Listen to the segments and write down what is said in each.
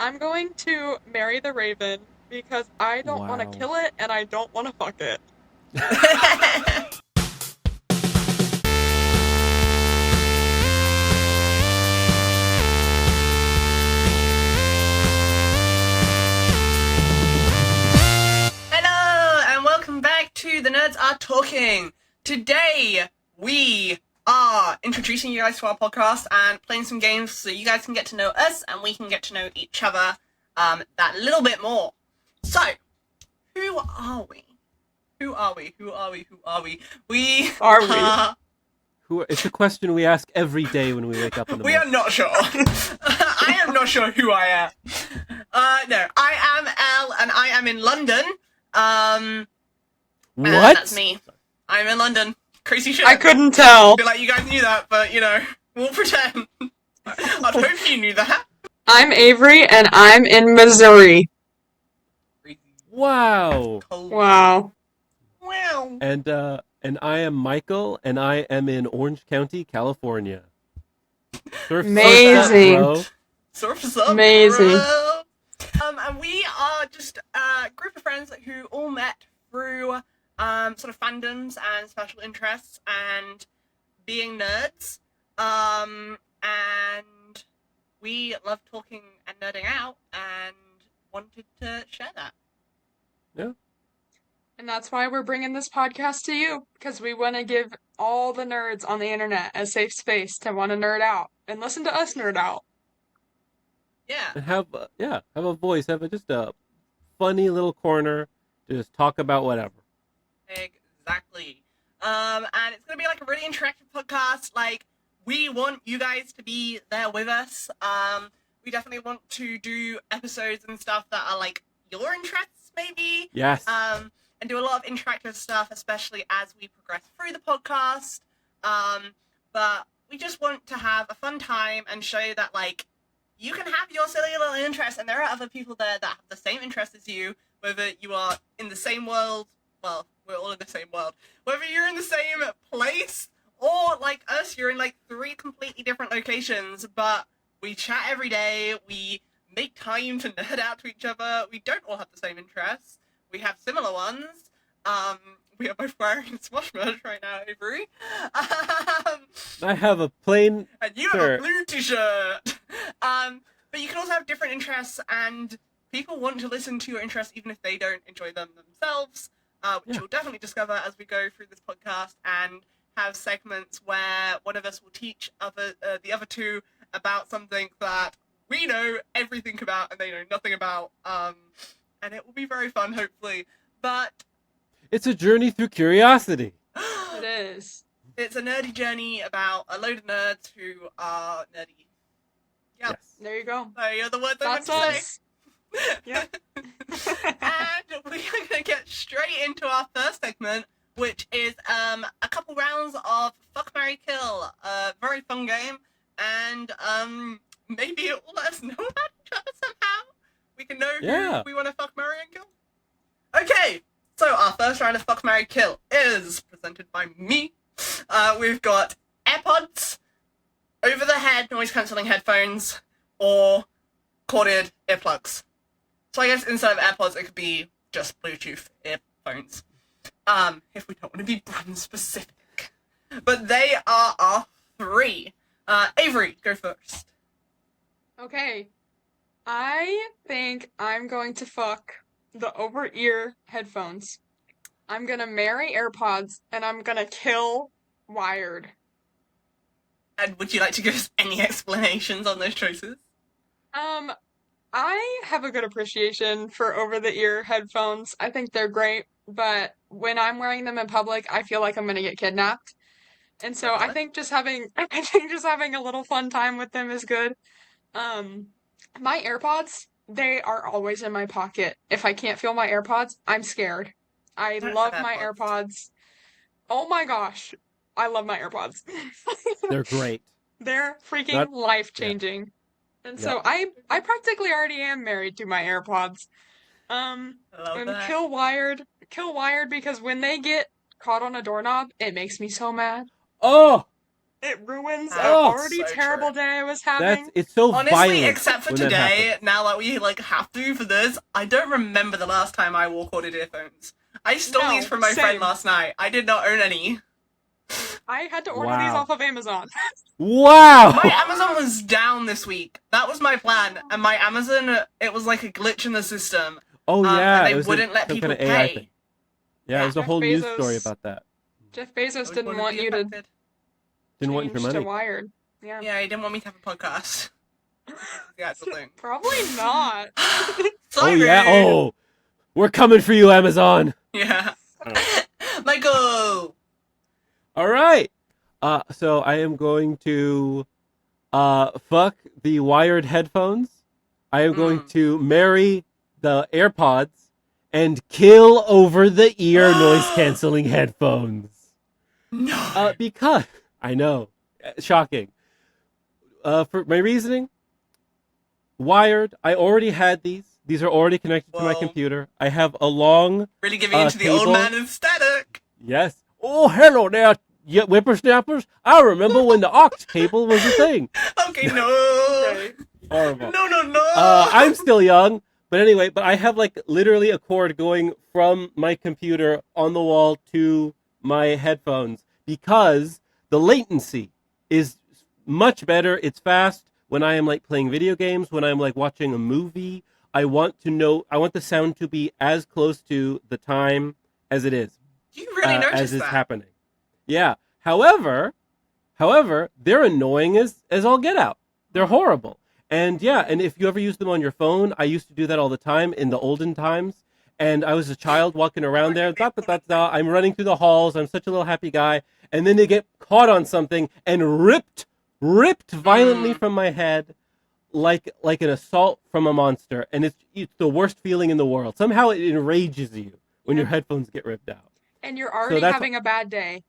I'm going to marry the raven because I don't want to Wow. kill it and I don't want to fuck it. Hello, and welcome back to The Nerds Are Talking. Today, we are introducing you guys to our podcast and playing some games so you guys can get to know us and we can get to know each other that little bit more. So, who are we? Who are we? Who are we? Who are we? We Are we? It's a question we ask every day when we wake up in the We morning. are not sure. I am not sure who I am. No, I am Elle, and I am in London. What? That's me. I'm in London. Crazy shit. I couldn't tell. I feel like you guys knew that, but we'll pretend. I'd hope you knew that. I'm Avery and I'm in Missouri. Wow. Wow. Wow. And I am Michael, and I am in Orange County, California. Amazing. Surf's up, Amazing. bro. And we are just a group of friends who all met through sort of fandoms and special interests and being nerds. And we love talking and nerding out and wanted to share that. Yeah. And that's why we're bringing this podcast to you, because we want to give all the nerds on the internet a safe space to want to nerd out and listen to us nerd out. Yeah. And have a voice, just a funny little corner to just talk about whatever. Exactly. And it's gonna be like a really interactive podcast. Like, we want you guys to be there with us. We definitely want to do episodes and stuff that are like your interests, maybe. Yes. And do a lot of interactive stuff, especially as we progress through the podcast. But we just want to have a fun time and show that, like, you can have your silly little interests, and there are other people there that have the same interests as you, whether you are in the same world, well, we're all in the same world, whether you're in the same place, or, like us, you're in, like, 3 completely different locations, but we chat every day, we make time to nerd out to each other, we don't all have the same interests. We have similar ones. We are both wearing Smosh merch right now, Avery. I have a plain And you have a blue t-shirt. But you can also have different interests, and people want to listen to your interests even if they don't enjoy them themselves, which you'll definitely discover as we go through this podcast and have segments where one of us will teach the other two about something that we know everything about and they know nothing about. And it will be very fun, hopefully. But it's a journey through curiosity. It is. It's a nerdy journey about a load of nerds who are nerdy. Yep. Yes. There you go. So you're the words I meant That's to say. us. Yep. And we are going to get straight into our first segment, which is a couple rounds of Fuck, Marry, Kill. A very fun game. And maybe it will let us know about each other somehow. We can know who we want to fuck, marry, and kill. Okay, so our first round of Fuck, Marry, Kill is presented by me. We've got AirPods, over-the-head noise-cancelling headphones, or corded earplugs. So I guess instead of AirPods, it could be just Bluetooth earphones. If we don't want to be brand specific. But they are our 3. Avery, go first. Okay. I think I'm going to fuck the over-ear headphones. I'm gonna marry AirPods, and I'm gonna kill wired. And would you like to give us any explanations on those choices? I have a good appreciation for over-the-ear headphones. I think they're great, but when I'm wearing them in public, I feel like I'm gonna get kidnapped. And so I think just having a little fun time with them is good. My AirPods, they are always in my pocket. If I can't feel my AirPods, I'm scared. I love my AirPods. Oh my gosh. I love my AirPods. They're great. They're freaking life-changing. And so I practically already am married to my AirPods. And kill wired because when they get caught on a doorknob, it makes me so mad. Oh! It ruins an Oh, already so terrible true. day I was having. It's so Honestly, violent except for when that today, happens. now that we like have to for this, I don't remember the last time I wore corded earphones. I stole these No, from my friend same. last night. I did not own any. I had to order these Wow. off of Amazon. Wow. My Amazon was down this week. That was my plan, and my Amazon, it was like a glitch in the system. Oh yeah, and they it was wouldn't let some people kind of AI pay. thing. Yeah, there's a Jeff whole news story Bezos about that. Jeff I Bezos was didn't going to want be you to affected. Didn't want your change to money. Wired. Yeah. Yeah, he didn't want me to have a podcast. The actual thing. Probably not. Sorry. Oh yeah. Oh, we're coming for you, Amazon. Yeah. Oh. Michael. All right. So I am going to fuck the wired headphones. I am going to marry the AirPods and kill over the ear noise canceling headphones. No. Because I know, shocking. For my reasoning, wired. I already had these. These are already connected to my Whoa. computer. I have a long Really giving into the cable. old man aesthetic. Yes. Oh, hello there, you whippersnappers. I remember when the aux cable was a thing. Okay, no. Okay. Horrible. No. I'm still young, but anyway, but I have like literally a cord going from my computer on the wall to my headphones because the latency is much better. It's fast when I am like playing video games, when I'm like watching a movie. I want the sound to be as close to the time as it is. You really noticed as is that. happening. Yeah. However, they're annoying as all get out. They're horrible. And yeah, and if you ever use them on your phone, I used to do that all the time in the olden times. And I was a child walking around there. I'm running through the halls. I'm such a little happy guy. And then they get caught on something and ripped violently from my head like an assault from a monster. And it's the worst feeling in the world. Somehow it enrages you when your headphones get ripped out. And you're already having a bad day.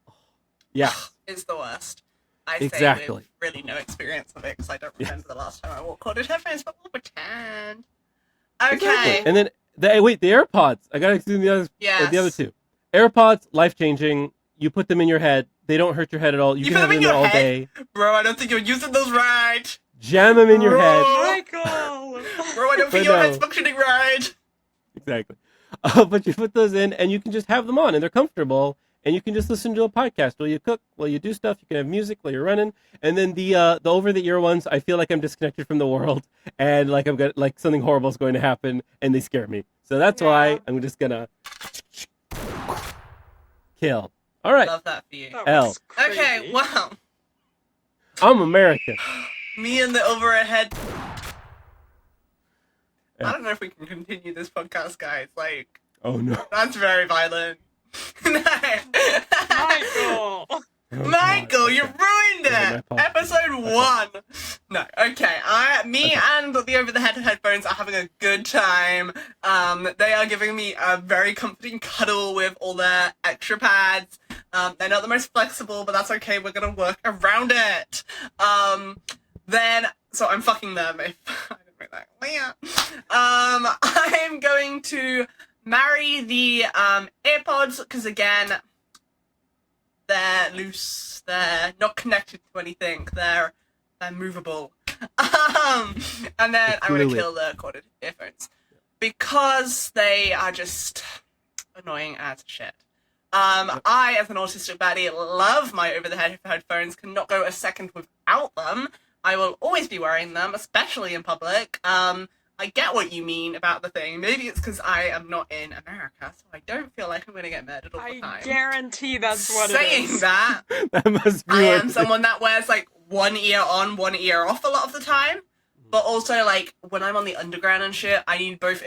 Yeah. It's the worst. I Exactly. say with really no experience of it because I don't remember the last time I wore corded headphones, but we'll pretend. Okay. Exactly. And then the AirPods. I gotta do the other two. AirPods, life changing. You put them in your head. They don't hurt your head at all. You can put have them in them your all head? day. Bro, I don't think you're using those right. Jam them in your head. Michael! Bro, I don't think your head's functioning right. Exactly. But you put those in, and you can just have them on, and they're comfortable. And you can just listen to a podcast while you cook, while you do stuff. You can have music while you're running. And then the over the ear ones, I feel like I'm disconnected from the world, and like something horrible is going to happen, and they scare me. So that's why I'm just gonna kill. All right. Love that for you. L. Okay, wow. I'm American. Me and the overhead. Yeah. I don't know if we can continue this podcast, guys. Like, Oh no. that's very violent. No. Michael! Michael, you ruined Yeah, it! my fault. Episode 1! No, okay. Me and the over-the-head headphones are having a good time. They are giving me a very comforting cuddle with all their extra pads. They're not the most flexible, but that's okay. We're gonna work around it. So I'm fucking them if I didn't make that clear. I'm going to marry the AirPods because again, they're loose. They're not connected to anything. They're movable. And then I'm gonna kill the corded earphones because they are just annoying as shit. I, as an autistic baddie, love my over-the-head headphones. Cannot go a second without them. I will always be wearing them, especially in public. I get what you mean about the thing. Maybe it's because I am not in America, so I don't feel like I'm going to get murdered all the time. I guarantee that's what it Saying is. that, That must be I what am it someone that wears like one ear on, one ear off a lot of the time. But also, like, when I'm on the underground and shit, I need both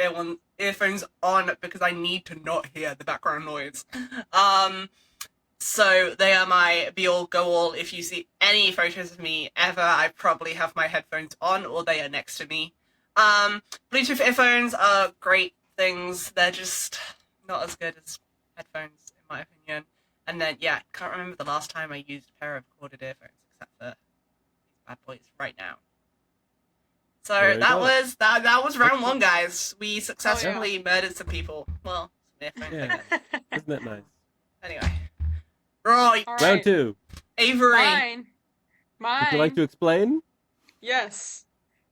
earphones on because I need to not hear the background noise. So they are my be-all, go-all. If you see any photos of me ever, I probably have my headphones on or they are next to me. Bluetooth earphones are great things. They're just not as good as headphones, in my opinion. And then, yeah, can't remember the last time I used a pair of corded earphones, except for these bad boys right now. So that was round 1, guys. We successfully murdered some people. Well, some earphones. Yeah. Isn't that nice? Anyway. Right. All Round 2. Avery. Fine. Would you like Mine, to explain? yes.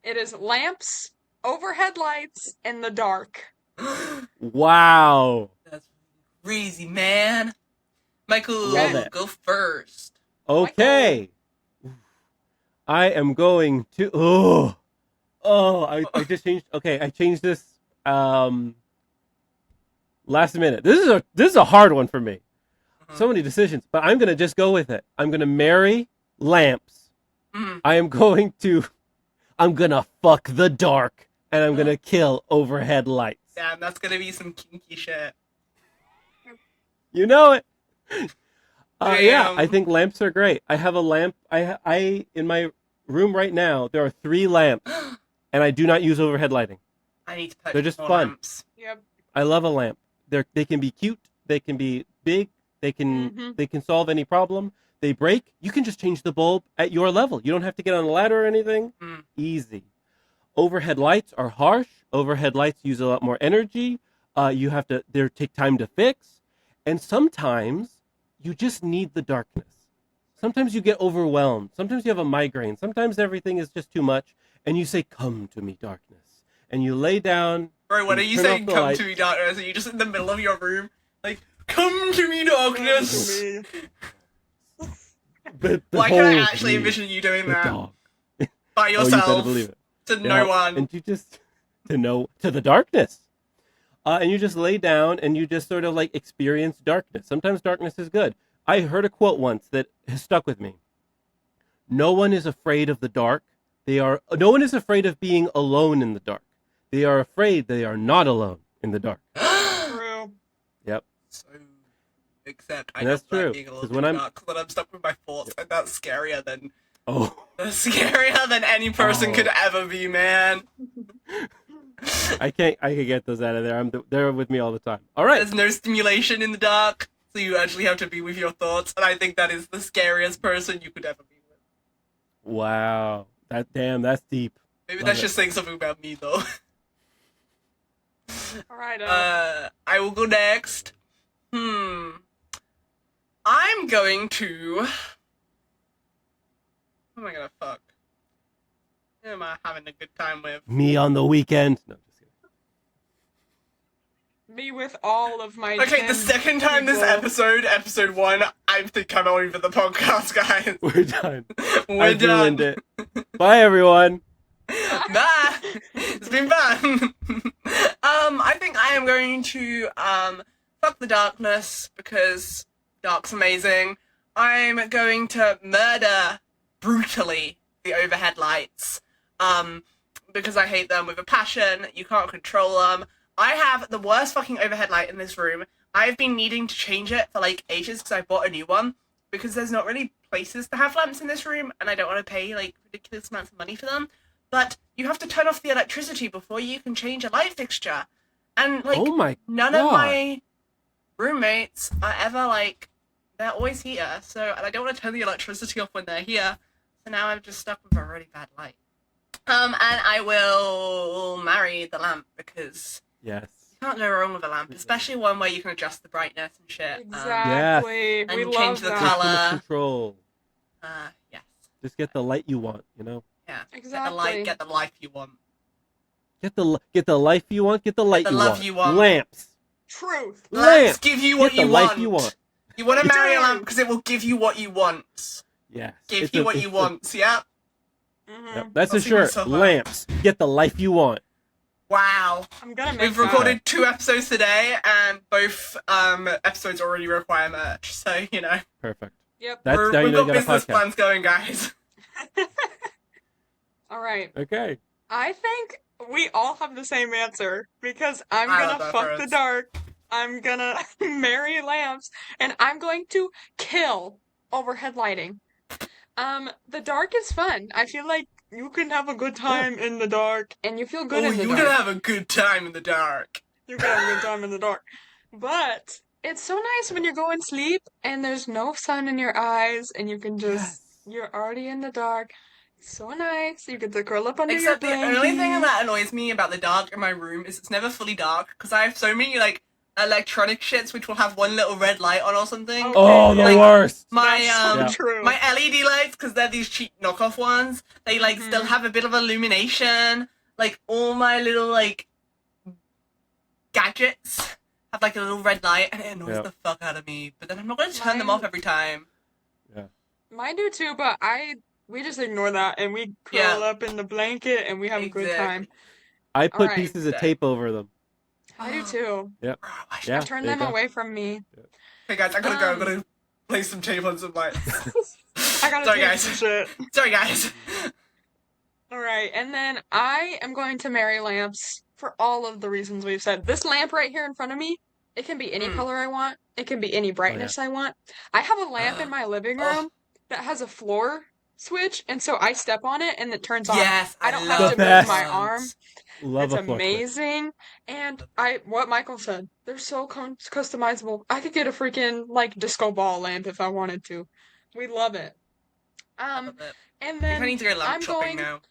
It is lamps, overhead lights, in the dark. Wow. That's crazy, man. Love Michael, it. go first. Okay. I am going to. I just changed. Okay, I changed this last minute. This is a hard one for me. So many decisions, but I'm gonna just go with it. I'm gonna marry lamps. Mhm. I'm gonna fuck the dark, and I'm gonna kill overhead lights. Damn, that's gonna be some kinky shit. You know it. Yeah, Damn. I think lamps are great. I have a lamp. I in my room right now. There are 3 lamps, and I do not use overhead lighting. I need to put They're just more fun. lamps. Yep. I love a lamp. They can be cute. They can be big. They can solve any problem. They break. You can just change the bulb at your level. You don't have to get on a ladder or anything. Mm. Easy. Overhead lights are harsh. Overhead lights use a lot more energy. They take time to fix, and sometimes you just need the darkness. Sometimes you get overwhelmed. Sometimes you have a migraine. Sometimes everything is just too much, and you say, "Come to me, darkness," and you lay down. Bro, when are you turn saying off the come lights. to me, darkness? Are you just in the middle of your room? Like, come to me, darkness! Why can I actually envision you doing that Dog. by Oh, you yourself better believe it. to Yeah, no one? And you just to the darkness. And you just lay down and you just sort of like experience darkness. Sometimes darkness is good. I heard a quote once that has stuck with me. No one is afraid of the dark. No one is afraid of being alone in the dark. They are afraid they are not alone in the dark. True. Yep. So, except I And that's don't like true, being 'cause alone in when the I'm- dark, 'cause then I'm stuck with my thoughts, and that's scarier than Oh, any person Oh. could ever be, man. I can get those out of there. They're with me all the time. All right. There's no stimulation in the dark, so you actually have to be with your thoughts, and I think that is the scariest person you could ever be with. Wow. That's deep. Maybe Love that's it. just saying something about me, though. All right. I will go next. I'm going to. Who am I gonna fuck? Who am I having a good time with? Me on the weekend. No, just kidding. Me with all of my. Okay, the 10 second time this people. episode 1, I think I'm over the podcast, guys. We're done. We're I've done. ruined it. Bye, everyone. Bye. It's been fun. I think I am going to fuck the darkness because dark's amazing. I'm going to murder brutally the overhead lights because I hate them with a passion. You can't control them. I have the worst fucking overhead light in this room. I've been needing to change it for like ages because I bought a new one because there's not really places to have lamps in this room and I don't want to pay like ridiculous amounts of money for them. But you have to turn off the electricity before you can change a light fixture. And like Oh my none God. of my roommates are ever like they're always here, so and I don't want to turn the electricity off when they're here. So now I'm just stuck with a really bad light. And I will marry the lamp because Yes. you can't go wrong with a lamp, especially one where you can adjust the brightness and shit. Exactly. And We change love the that. color. Too much control. Yes. Just get the light you want. You know. Yeah. Exactly. Get the life you want. Get the life you want. Get the light the you love want. you want. Lamps. Truth. Lamps give you what Get the you life want. you want. You want to You marry a do. lamp because it will give you what you want. Yes. Give It's you a- what it's you a- want. Yeah. Yep. That's I'll a see shirt. myself out. Lamps. Get the life you want. Wow. I'm gonna make We've that. recorded 2 episodes today, and both episodes already require merch. So you know, Perfect. Yep. That's how you we've know you got got a business podcast. plans going, guys. All right. Okay. I think we all have the same answer because I'm I gonna love that fuck the first. dark. I'm gonna marry lamps, and I'm going to kill overhead lighting. The dark is fun. I feel like you can have a good time in the dark, and you feel good Oh, in the you're dark. gonna have a good time in the dark. You can have a good time in the dark. But it's so nice when you go and sleep and there's no sun in your eyes and you can just, you're already in the dark. It's so nice. You get to curl up under Except your the only thing blankie. that annoys me about the dark in my room is it's never fully dark because I have so many like electronic shits which will have one little red light on or something. Okay, Oh, the yeah. worst. My That's so Yeah. true. my LED lights, because they're these cheap knockoff ones, they like still Mhm. have a bit of illumination. Like all my little like gadgets have like a little red light, and it annoys Yeah. the fuck out of me. But then I'm not gonna turn them Mine- off every time. Yeah. Mine do too, but we just ignore that and we curl Yeah. up in the blanket and we have a good time. Exactly. I put Alright. pieces of tape over them. I do too. Yep. Bro, I should- Yeah. I turn there you them go. away from me. Hey guys, I gotta go. I'm Um, gonna place some tape on some lights. I gotta Sorry take guys. some shit. Sorry guys. Alright, and then I am going to marry lamps for all of the reasons we've said. This lamp right here in front of me, it can be any Mm. color I want. It can be any brightness I want. I have a lamp in my living room that has a floor switch, and so I step on it and it turns on. Yes, I don't love have to The move best. my arm. Love It's a floor switch. amazing. And what Michael said, they're so customizable. I could get a freaking like disco ball lamp if I wanted to. We love it. Love it. And I think then I need to go lamp I'm shopping going. now.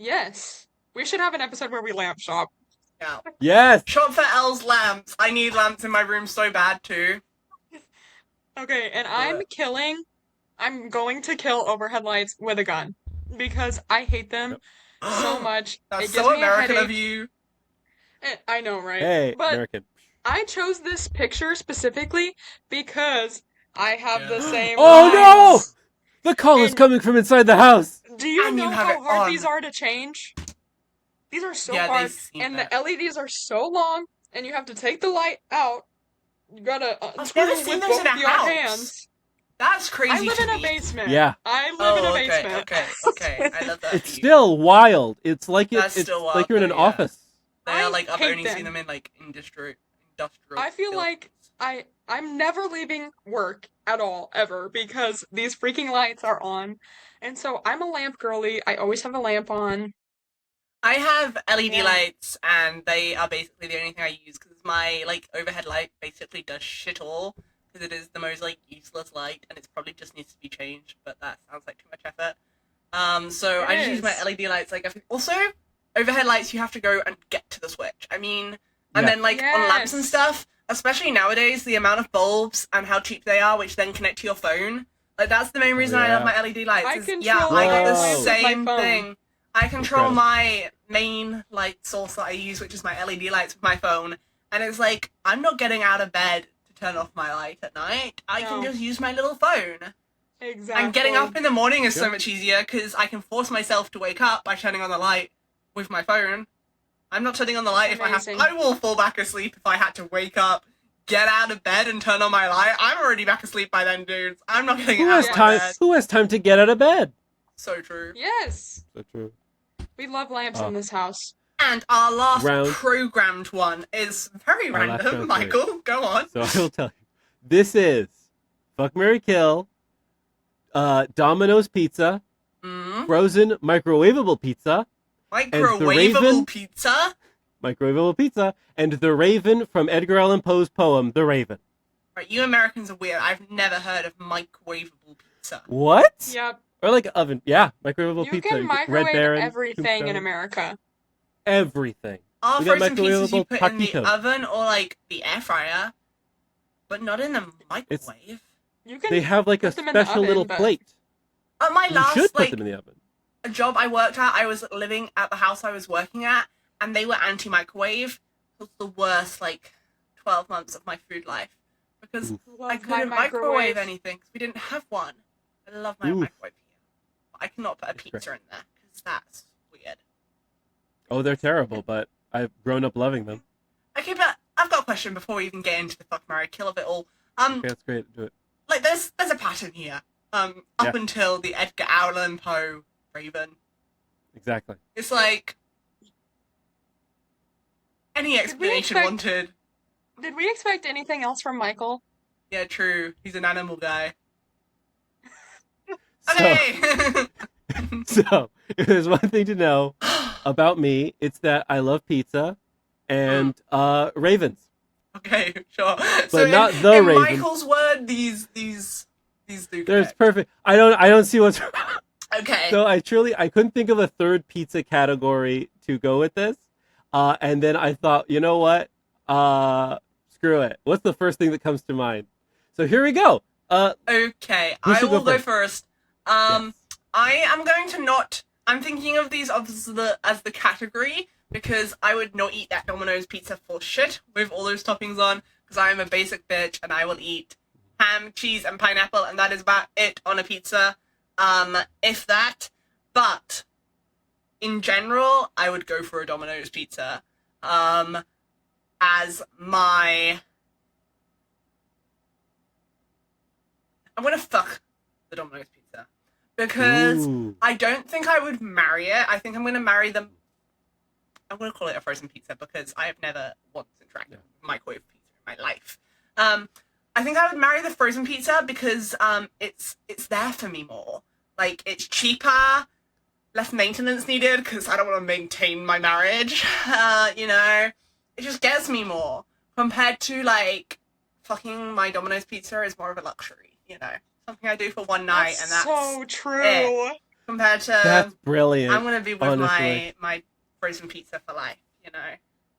Yes, we should have an episode where we lamp shop. Yeah. Yes. Shop for Elle's lamps. I need lamps in my room so bad too. Okay, and But- I'm going to kill overhead lights with a gun because I hate them so much. That's It gives so me a American of headache. you. I know, right? Hey, But American. I chose this picture specifically because I have the Yeah. same Oh no! eyes. The call is And- coming from inside the house. Do you And you know have how it hard on. these are to change? These are so Yeah, they hard, seem and that. the LEDs are so long, and you have to take the light out. You gotta I've unscrew never it seen with those both in a your house. hands. That's crazy I live to in a me. basement. Yeah. I live in a okay, basement. okay. I love that. It's for you. still wild. It's like That's it's still like wild, you're in an though, yeah. office. They are I like I've hate only seen them. them in like industrial. I feel like buildings. I'm never leaving work at all, ever, because these freaking lights are on. And so I'm a lamp girly. I always have a lamp on. I have LED Yeah. lights, and they are basically the only thing I use because my like overhead light basically does shit all because it is the most like useless light, and it probably just needs to be changed. But that sounds like too much effort. So It I just use my is. LED lights. Like also overhead lights, you have to go and get to the switch. I mean, and Yeah. then like on lamps and Yes. stuff, especially nowadays, the amount of bulbs and how cheap they are, which then connect to your phone. Like that's the main reason I love yeah. my LED lights. I is, control yeah, I my got the lamp with my same phone. thing. I control Incredible. my main light source that I use, which is my LED lights with my phone, and it's like I'm not getting out of bed to turn off my light at night. I can No. just use my little phone. Exactly. And getting up in the morning is so Yep. much easier because I can force myself to wake up by turning on the light with my phone. I'm not turning on the light if I have. Amazing. I will fall back asleep if I had to wake up, get out of bed, and turn on my light. I'm already back asleep by then, dudes. I'm not getting Who out has of my time? bed. Who has time to get out of bed? So true. Yes. So true. We love lamps Oh. in this house. And our last Round. programmed one is very Our last random. round, sorry. Michael, go on. So I will tell you. This is Fuck, Marry, Kill, Domino's Pizza, Mm. frozen microwavable pizza, Microwavable pizza. and The Raven from Edgar Allan Poe's poem, The Raven. Right, you Americans are weird. I've never heard of microwavable pizza. What? Yep. Or like oven. Yeah, microwavable You pizza. can Red microwave Baron, everything in Tombstone. America. Everything. Are We got frozen pizzas you microwavable put in the taquitos. oven or like the air fryer, but not in the microwave? You can They have like a put them in the special oven, little but- plate. At my You last should put like them in the oven. job I worked at, I was living at the house I was working at, and they were anti-microwave. It was the worst like 12 months of my food life because Ooh. Love I couldn't my microwave anything because we didn't have one. I love my Oof. microwave here, but I cannot put a That's pizza in there because that's weird. Oh, they're terrible, but I've grown up loving them. Okay, but I've got a question before we even get into the fuck, marry, kill of it all. Okay, that's great. Do it. Like there's a pattern here. Up Yeah. until the Edgar Allan Poe Raven. Exactly. It's like any explanation expect- wanted. Did we expect anything else from Michael? Yeah, true. He's an animal guy. So, Okay. so if there's one thing to know about me, it's that I love pizza and ravens. Okay, sure. But not the in Raven. Michael's word, these do There's connect. perfect. I don't see what's wrong. Okay. So I couldn't think of a third pizza category to go with this. And then I thought, you know what? Screw it. What's the first thing that comes to mind? So here we go. Okay, Who I should will go go first? first. I am going to not. I'm thinking of these as the category because I would not eat that Domino's pizza for shit with all those toppings on because I am a basic bitch and I will eat ham, cheese, and pineapple, and that is about it on a pizza. If that, but in general, I would go for a Domino's pizza. As my. I'm gonna fuck the Domino's pizza. Because Ooh. I don't think I would marry it. I think I'm gonna marry them. I'm gonna call it a frozen pizza because I have never once interacted with microwave pizza in my life. I think I would marry the frozen pizza because it's there for me more. Like, it's cheaper, less maintenance needed because I don't want to maintain my marriage. You know, it just gets me more compared to like fucking my Domino's pizza is more of a luxury. You know, something I do for one night, and that's so true. it. Compared to That's brilliant. I'm gonna be with honestly. my frozen pizza for life. You know,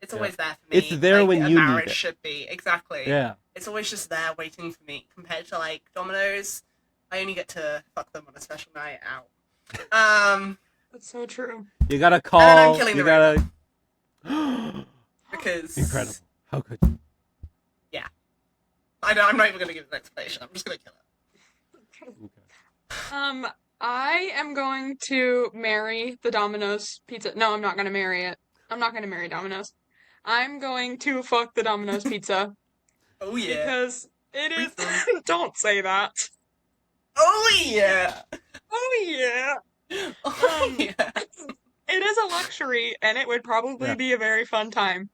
it's always there for me. It's there like when a you need marriage it. should be. Exactly. Yeah. It's always just there waiting for me. Compared to like Domino's, I only get to fuck them on a special night out. That's so true. You gotta call. And I'm killing you the gotta. because Incredible. How could you? I'm not even gonna give an explanation. I'm just gonna kill it. Okay. I am going to marry the Domino's pizza. No, I'm not gonna marry it. I'm not gonna marry Domino's. I'm going to fuck the Domino's pizza Oh yeah. because it is. Threesome. Don't say that. Oh yeah. Oh yeah. Oh yeah. It is a luxury, and it would probably be a very fun time.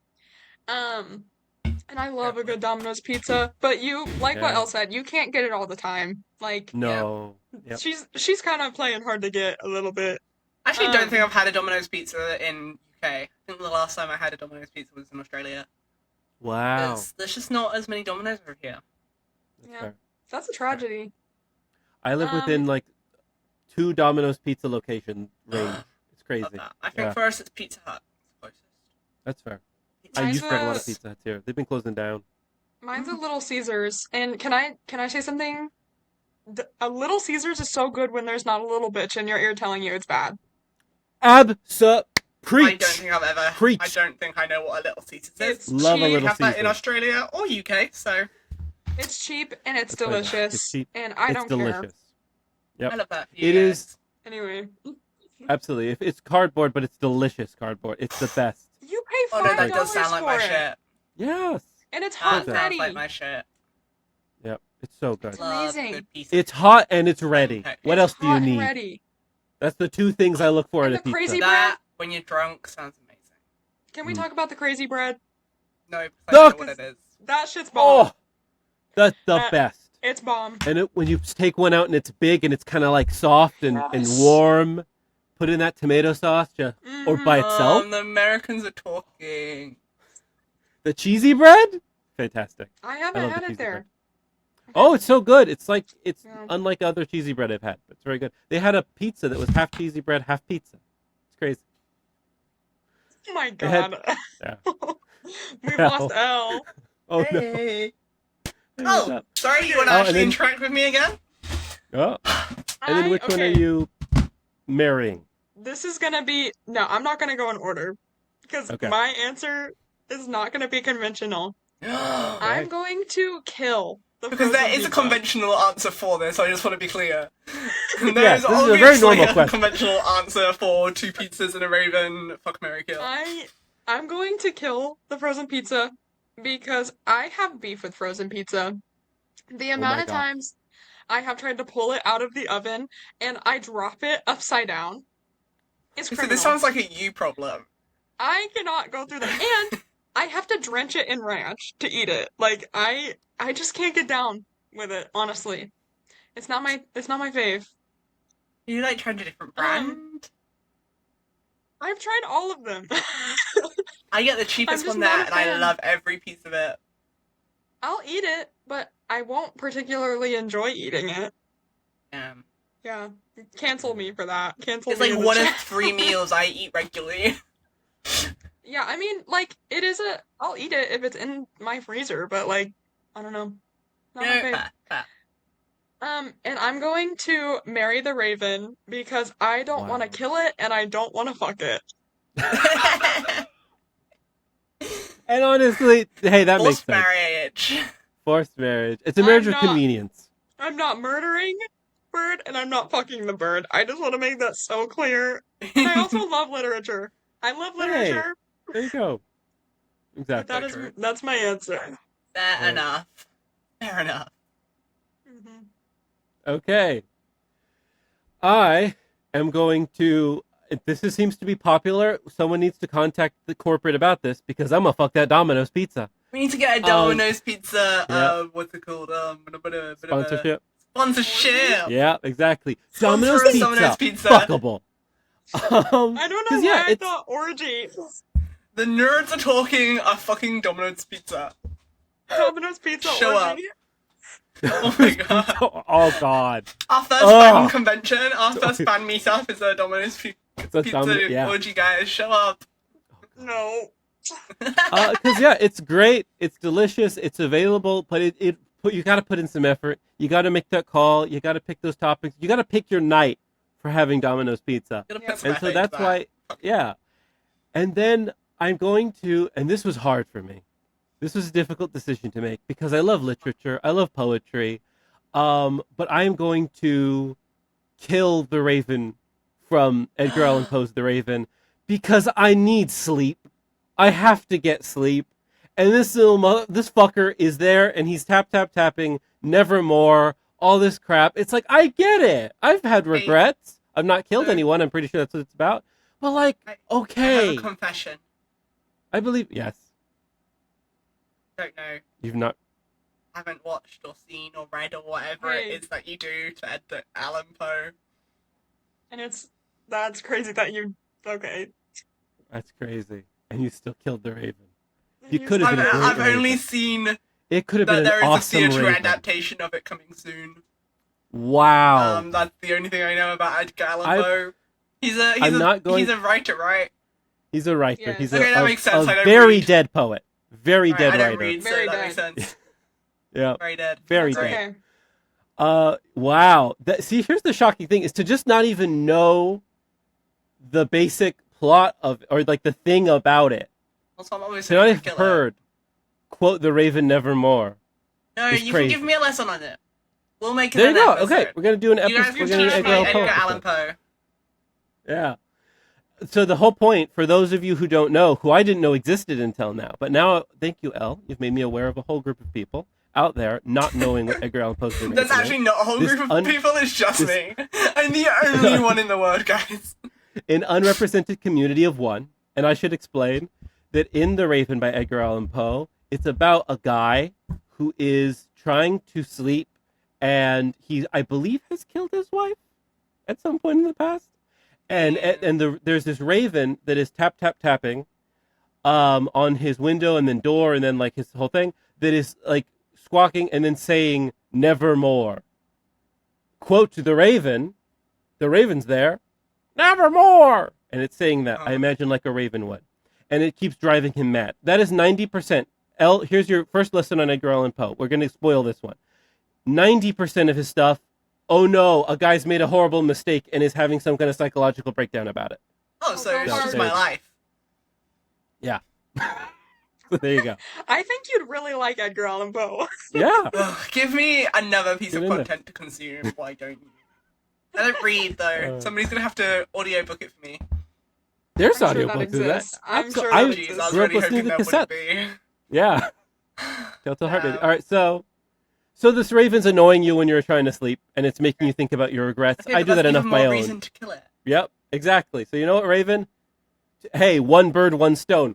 And I love a good Domino's pizza, but you, like what Yeah. Elle said, you can't get it all the time. Like, No. Yep. she's kind of playing hard to get a little bit. I actually don't think I've had a Domino's pizza in UK. I think the last time I had a Domino's pizza was in Australia. Wow. There's just not as many Domino's over here. That's Yeah. fair. That's a tragedy. I live within like 2 Domino's pizza location range. It's crazy. Love that. I think for us it's Pizza Hut. It's closest. That's fair. Pizza I Mine's used to have a lot a- of Pizza Huts here. They've been closing down. Mine's a Little Caesars, and can I say something? A Little Caesars is so good when there's not a little bitch in your ear telling you it's bad. Preach. I don't think I've ever. Preach. I don't think I know what a Little Caesars is. It's Love a cheap. We Little have that in Caesar. Australia or UK, so It's cheap and it's That's fine. delicious, It's cheap. and I It's don't care. delicious. Yep. I love that. For you It guys. is Anyway, absolutely. If it's cardboard, but it's delicious cardboard. It's the best. you pay Oh $5 no, that does sound like my for it, shit. Yes. and it's That hot and sounds ready. like my shit. Yep. It's so good. Love amazing. good pizza. It's hot and it's ready. Okay. What It's else do you hot and need? ready. That's the 2 things I look for And in a the pizza. crazy That when you're drunk sounds amazing. Can we Mm. talk about the crazy bread? No, because I Look! know what it is. That shit's bomb. Oh, that's the That- best. It's bomb. And when you take one out and it's big and it's kind of like soft and Yes. warm, put in that tomato sauce or by itself. The Americans are talking. The cheesy bread, fantastic. I I haven't love the had it cheesy there. bread. Oh, it's so good. It's like it's Yeah. unlike other cheesy bread I've had. It's very good. They had a pizza that was half cheesy bread, half pizza. It's crazy. Oh my They had- god. Yeah. We've Ow. lost Elle. Oh Hey. no. Oh, sorry, you want to Oh, and actually then- interact with me again? Oh. And then which one are okay, you marrying? this is gonna be no, I'm not gonna go in order because Okay. my answer is not gonna be conventional. I'm going to kill the Because there frozen is a pizza. conventional answer for this, I just want to be clear. Yes, There's this is a very obviously normal a question. conventional answer for 2 pizzas and a raven, fuck, marry, kill. I'm going to kill the frozen pizza because I have beef with frozen pizza. The amount my of God. times I have tried to pull it out of the oven and I drop it upside down is So criminal. this sounds like a you problem. I cannot go through that. And I have to drench it in ranch to eat it. Like I just can't get down with it, honestly. It's not my fave. You like trying a different brand? I've tried all of them. I get the cheapest I'm just one not there, a and I fan. love every piece of it. I'll eat it, but I won't particularly enjoy eating it. Yeah. Cancel me for that. Cancel It's me like in the one of chat. 3 meals I eat regularly. Yeah, I mean, like, I'll eat it if it's in my freezer, but like, I don't know, not my fave. Fair, fair. And I'm going to marry the Raven because I don't want to Wow. kill it and I don't want to fuck it. And honestly, hey, that makes Forced sense. marriage. Forced marriage. It's a marriage I'm of not, convenience. I'm not murdering bird and I'm not fucking the bird. I just want to make that so clear. And I also love literature. I love Hey, literature, there you go. but Exactly. True. that's my answer. Fair Right. enough. Fair enough. Hmm. Okay. I am going to. Seems to be popular. Someone needs to contact the corporate about this because I'm gonna fuck that Domino's pizza. We need to get a Um, Domino's pizza. yeah. What's it called? Sponsorship. Sponsorship. Yeah, exactly. Sponsor Domino's us, pizza. Domino's Pizza. Fuckable. I don't know Because yeah, why I it's thought orgy. The nerds are talking a fucking Domino's Pizza. Domino's pizza Show orgy. up. Oh my god. Oh god. Our first Ugh. fan convention, our first fan meetup is a Domino's a Pizza yeah. orgy, guys. Show up. No. Because yeah, it's great, it's delicious, it's available, but you got to put in some effort. You got to make that call. You got to pick those toppings. You got to pick your night for having Domino's pizza. Gotta Yeah. put some And so effort that's into why, that. yeah. And then I'm going to, and this was hard for me. This was a difficult decision to make because I love literature, I love poetry, but I am going to kill the Raven from Edgar Allan Poe's The Raven because I need sleep. I have to get sleep. And this this fucker is there and he's tapping nevermore, all this crap. It's like, I get it. I've had regrets. I've not killed anyone. I'm pretty sure that's what it's about. But like, I okay. have a confession. I believe, yes. Don't know. You've not. Haven't watched or seen or read or whatever Hey. it is that you do to Edgar Allan Poe. And that's crazy that you, okay. That's crazy. And you still killed the Raven. And You could have been a great I've only Raven. seen It could have that been there an is awesome a theatre Raven. adaptation of it coming soon. Wow. That's the only thing I know about Edgar Allan I- Poe. He's I'm not going- he's a writer, right? He's a writer. Yes. He's Okay, that a makes sense. I don't very read. dead poet. Very Right, dead I don't writer. read, so Very that dead. makes sense. Yeah. Very dead. Very That's dead. right. Okay. Wow. See, here's the shocking thing: is to just not even know the basic plot of, or like the thing about it. Also, I'm To obviously not a have killer. heard, quote the Raven nevermore. No, It's you crazy. can give me a lesson on it. We'll make it There an you go. episode. Okay, we're gonna do an You guys episode. can We're gonna do teach an me Edgar Allan Poe Edgar episode. Allan Poe. Yeah. So the whole point, for those of you who don't know, who I didn't know existed until now, but now, thank you, Elle. You've made me aware of a whole group of people out there not knowing what Edgar Allan Poe's The Raven That's is. actually not a whole This group of people, it's just this- me. I'm the only one in the world, guys. An unrepresented community of one. And I should explain that in The Raven by Edgar Allan Poe, it's about a guy who is trying to sleep and he, I believe, has killed his wife at some point in the past. And there's this raven that is tapping on his window and then door and then like his whole thing that is like squawking and then saying nevermore. Quote to the raven's there, nevermore, and it's saying that. I imagine like a raven would, and it keeps driving him mad. That is 90%. Here's your first lesson on Edgar Allan Poe. We're going to spoil this one. 90% of his stuff, oh no, a guy's made a horrible mistake and is having some kind of psychological breakdown about it. Oh, so it's so just my life. Yeah. So there you go. I think you'd really like Edgar Allan Poe. Yeah. Ugh, give me another piece Get of in there. content to consume. Why don't you? I don't read though. Somebody's gonna have to audiobook it for me. There's I'm sure that audiobooks of that. exists. I'm sure I that Jeez, exists. I was grew up really listening hoping to that cassettes. wouldn't be. Yeah. Telltale Heart did. Um, All right, so this raven's annoying you when you're trying to sleep, and it's making you think about your regrets. Okay, I but do that that's enough even my more own. reason to kill it. Yep, exactly. So you know what, Raven? Hey, one bird, one stone.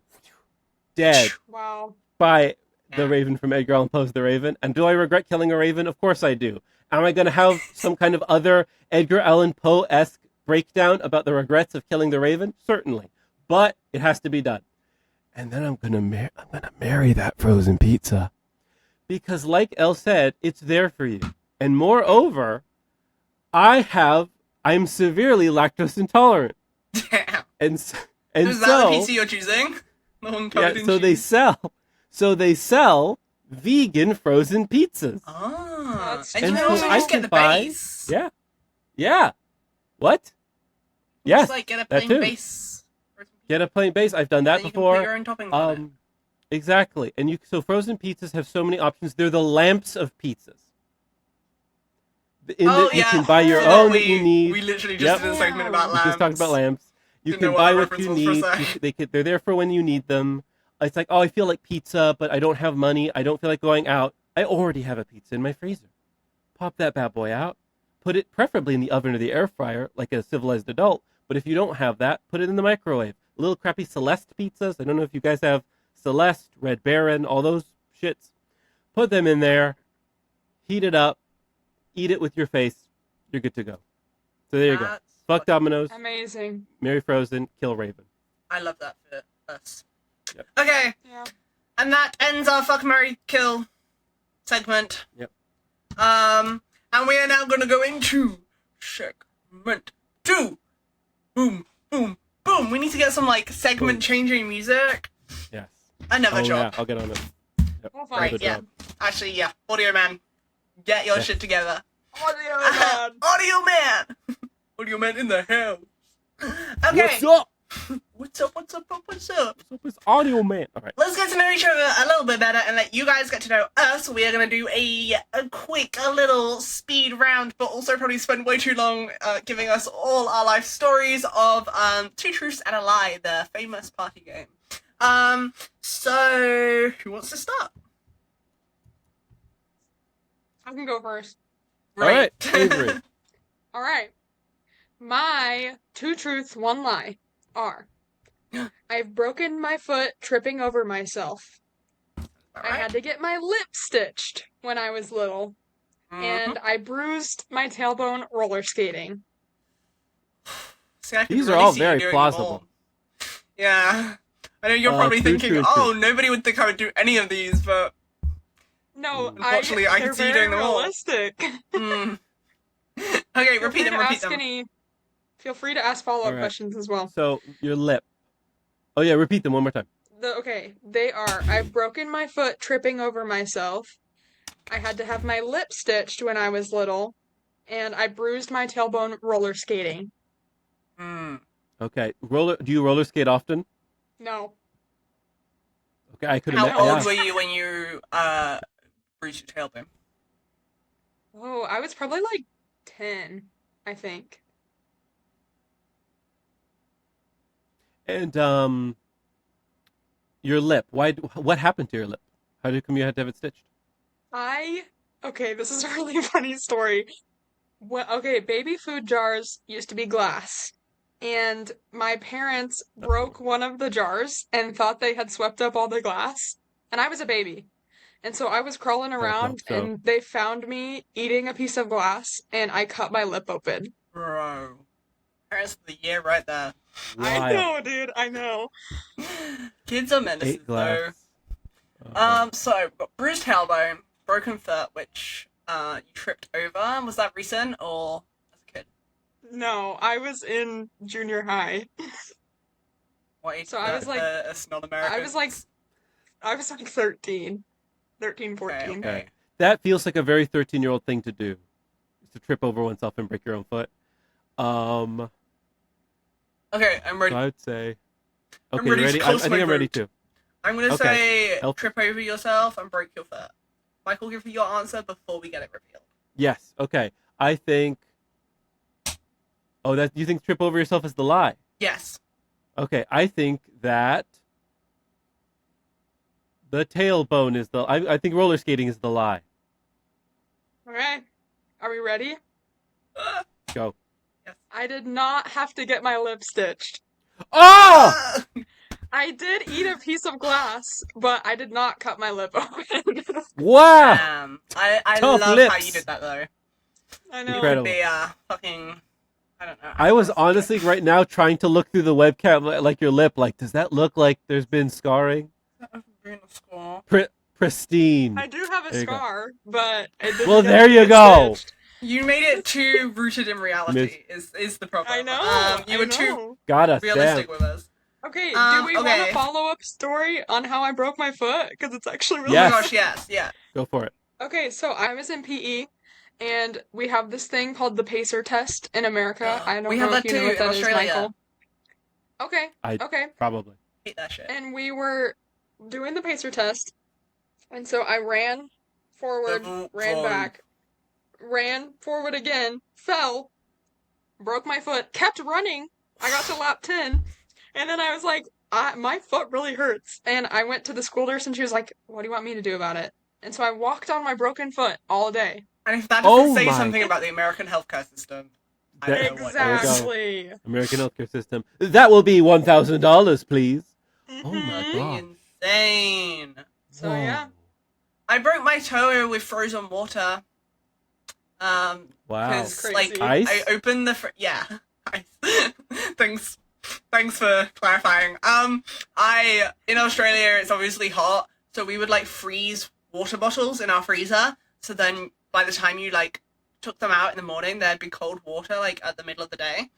Dead Wow. by the Yeah. Raven from Edgar Allan Poe's The Raven. And do I regret killing a raven? Of course I do. Am I going to have some kind of other Edgar Allan Poe-esque breakdown about the regrets of killing the raven? Certainly. But it has to be done. And then I'm going to marry that frozen pizza. Because like Elle said, it's there for you. And moreover, I'm severely lactose intolerant. Damn. And Is that the so pizza you're choosing? The one Yeah, covered in so they cheese. sell vegan frozen pizzas. Ah, That's and you And can so also I just get can the buy- base. Yeah. Yeah. What? You just Yes. like get a that plain too. base. Get a plain base. I've done that Then you can put before. your own toppings on it. Exactly. And so frozen pizzas have so many options. They're the lamps of pizzas. You can buy your Forgot own that you need. We literally just Yep. did a segment about We lamps. just talked about lamps. You Didn't know can what buy that what reference you was for a need. sec. They're there for when you need them. It's like, oh, I feel like pizza, but I don't have money. I don't feel like going out. I already have a pizza in my freezer. Pop that bad boy out. Put it preferably in the oven or the air fryer, like a civilized adult. But if you don't have that, put it in the microwave. Little crappy Celeste pizzas. I don't know if you guys have Celeste, Red Baron, all those shits. Put them in there. Heat it up. Eat it with your face. You're good to go. So there you go. Fuck Domino's. Amazing. Marry Frozen. Kill Raven. I love that for us. Yep. Okay, Yeah. and that ends our fuck, marry, kill segment. Yep. And we are now going to go into segment 2. Boom, boom, boom. We need to get some like segment changing music. Yes. Another Oh, job. yeah. I'll get on it. Yep. Well, fine. Right, Another yeah. job. Actually, yeah. Audio man, get your Yeah. shit together. Audio man. Audio man. Audio man in the house. Okay. What's up? What's up? What's up? What's up? What's up? It's Audio Man. All right. Let's get to know each other a little bit better and let you guys get to know us. We are going to do a little speed round, but also probably spend way too long giving us all our life stories of Two Truths and a Lie, the famous party game. So who wants to start? I can go first. All right. Avery. All right. My 2 truths, 1 lie are I've broken my foot tripping over myself. I had to get my lip stitched when I was little. And I bruised my tailbone roller skating. See, I can These are really all see you very doing them plausible. all. Yeah. I know you're probably true, thinking, true, oh, nobody would think I would do any of these, but No, Unfortunately, I can they're see you very doing them all. realistic. Okay, Feel repeat free them, to repeat ask them. Feel free to ask follow-up All right. questions as well. So your lip. Oh yeah. Repeat them one more time. They are I've broken my foot tripping over myself. I had to have my lip stitched when I was little, and I bruised my tailbone roller skating. Okay. Do you roller skate often? No. Okay. I could How imagine. old Yeah. were you when you bruised your tailbone? Oh, I was probably like 10, I think. And your lip. What happened to your lip? How did come you had to have it stitched? Okay, this is a really funny story. Baby food jars used to be glass, and my parents broke one of the jars and thought they had swept up all the glass, and I was a baby. And so I was crawling around, so. and they found me eating a piece of glass, and I cut my lip open. Bro. Parents of the year right there. I Wild. know, dude, I know. Kids are menaces, 8 glass. though. So, we've got bruised tailbone, broken foot, which you tripped over. Was that recent or as a kid? No, I was in junior high. What age So is I that was like- for us non-Americans? I was like 13, 14. Okay. That feels like a very 13-year-old thing to do, is to trip over oneself and break your own foot. Okay, I'm ready. So I would say. I'm Okay, ready to ready? I close think my I'm ready vote. too. I'm gonna Okay. say Elf- trip over yourself and break your foot. Michael, give me your answer before we get it revealed. Yes. Okay. I think. Oh, that you think trip over yourself is the lie? Yes. Okay. I think that the tailbone is the. I think roller skating is the lie. Okay, are we ready? Go. I did not have to get my lip stitched. Oh! I did eat a piece of glass, but I did not cut my lip open. Wow! I Tough love lips. how you did that though. I You know. Incredible. could be fucking. I don't know. I was honestly right now trying to look through the webcam, like your lip. Like, does that look like there's been scarring? Pristine. I do have a There you go. scar, but it didn't Well, get there you go. stitched. You made it too rooted in reality. Is the problem? I know. You were too Got us. realistic Damn. with us. Okay, do we want a Okay. follow-up story on how I broke my foot? Because it's actually really Oh my Yes. gosh, yes, yeah. Go for it. Okay, so I was in PE, and we have this thing called the Pacer test in America. I We don't have know if that you know too what in that is, Australia. Michael. Okay, I okay. probably. Hate that shit. And we were doing the Pacer test, and so I ran forward, ran back, ran forward again, fell, broke my foot, kept running. I got to lap 10, and then I was like, my foot really hurts. And I went to the school nurse, and she was like, what do you want me to do about it? And so I walked on my broken foot all day. And if that doesn't Oh say my. something about the American healthcare system, I don't know what There we does. go. Exactly. American healthcare system. That will be $1,000, please. Oh my Mhm. god. Insane. So yeah. I broke my toe with frozen water. Wow. Because Crazy. like Ice? I opened the yeah, ice. Thanks for clarifying. I in Australia it's obviously hot, so we would like freeze water bottles in our freezer. So then by the time you like took them out in the morning, there'd be cold water like at the middle of the day.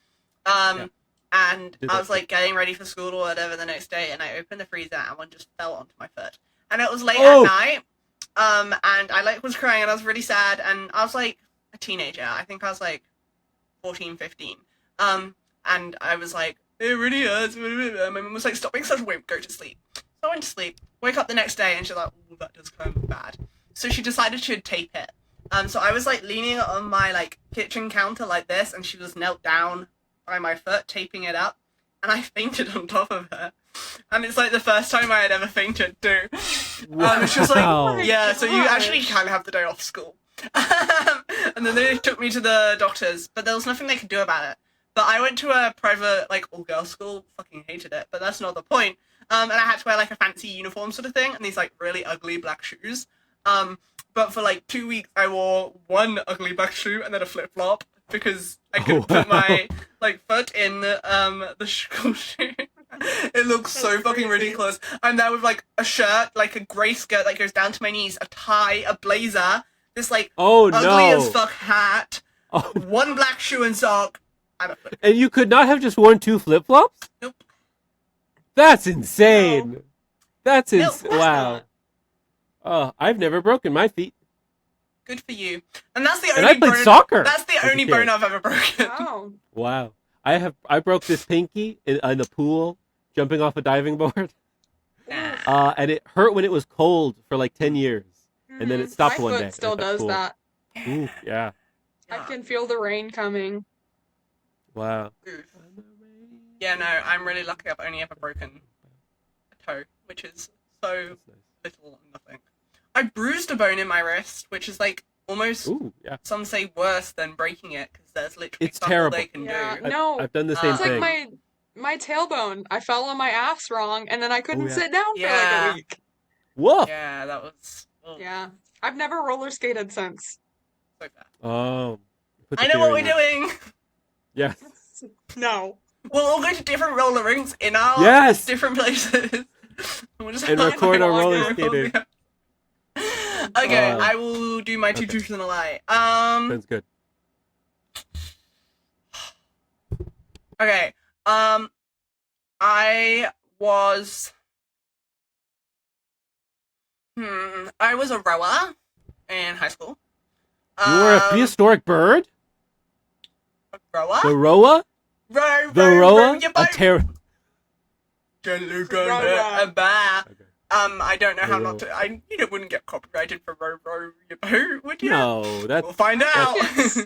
Yeah. And Did I that was like getting ready for school or whatever the next day, and I opened the freezer and one just fell onto my foot. And it was late Oh! at night. And I like was crying and I was really sad, and I was like a teenager. I think I was like 14, 15. And I was like, it really hurts. My mum was like, stop being such a wimp, go to sleep. So I went to sleep, wake up the next day, and she's like, oh, that does kind of bad. So she decided she'd tape it. So I was like leaning on my like kitchen counter like this, and she was knelt down by my foot, taping it up, and I fainted on top of her. And it's like the first time I had ever fainted too. She was Wow. like, yeah, so you gosh. actually can have the day off school. And then they took me to the doctors, but there was nothing they could do about it. But I went to a private, like, all-girls school, fucking hated it, but that's not the point. And I had to wear, like, a fancy uniform sort of thing, and these, like, really ugly black shoes. But for, like, 2 weeks, I wore one ugly black shoe and then a flip-flop, because I couldn't put my, like, foot in the school shoe. It looks so fucking ridiculous. I'm there with, like, a shirt, like, a grey skirt that goes down to my knees, a tie, a blazer, this, like, Oh ugly no. as fuck hat, Oh, one black shoe and sock, and a flip. and you could not have just worn 2 flip-flops? Nope. That's insane. That's No, of insane. course Wow. not. Oh, I've never broken my feet. Good for you. And that's the And only I played bone. soccer. That's the as a only kid. bone I've ever broken. Wow. Wow. I broke this pinky in a pool jumping off a diving board. And it hurt when it was cold for like 10 years. And then it stopped My one foot day. still It got does cool. that. Ooh, yeah. I can feel the rain coming. Wow. Oof. Yeah, no, I'm really lucky. I've only ever broken a toe, which is so That's little and nothing. I bruised a bone in my wrist, which is like almost, nice. Ooh, yeah. some say worse than breaking it, because there's literally It's stuff terrible. they can Yeah. do. No. I've done the same It's It's thing. like my tailbone. I fell on my ass wrong, and then I couldn't yeah. sit down for like Yeah. a week. Whoa. Yeah, that was Yeah. I've never roller skated since. so bad. Oh. Put the I know fear what in we're you. doing. Yes. No. We'll all go to different roller rinks in our Yes. different places. We'll just And have record our like, roller walk skating. around. Okay, Uh, I will do my two okay. truths and a lie. Sounds good. Okay. I was. I was a rower in high school. You were a prehistoric bird? rower. The roa? Row, The row, roa? row your A boat. ter- A bear. Okay. I don't know how Row. not to. You wouldn't get copyrighted for row your boat, would you? No, that's We'll find out. Yes.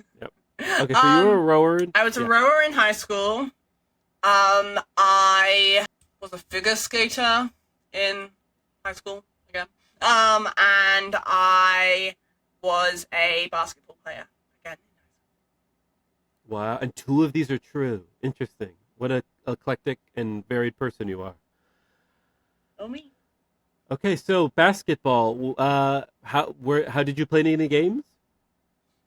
okay. So you were a rower. I was a Yeah. rower in high school. I was a figure skater in high school again. And I was a basketball player again. Wow, and 2 of these are true. Interesting. What a eclectic and varied person you are. Oh me. Okay, so basketball. How did you play any games?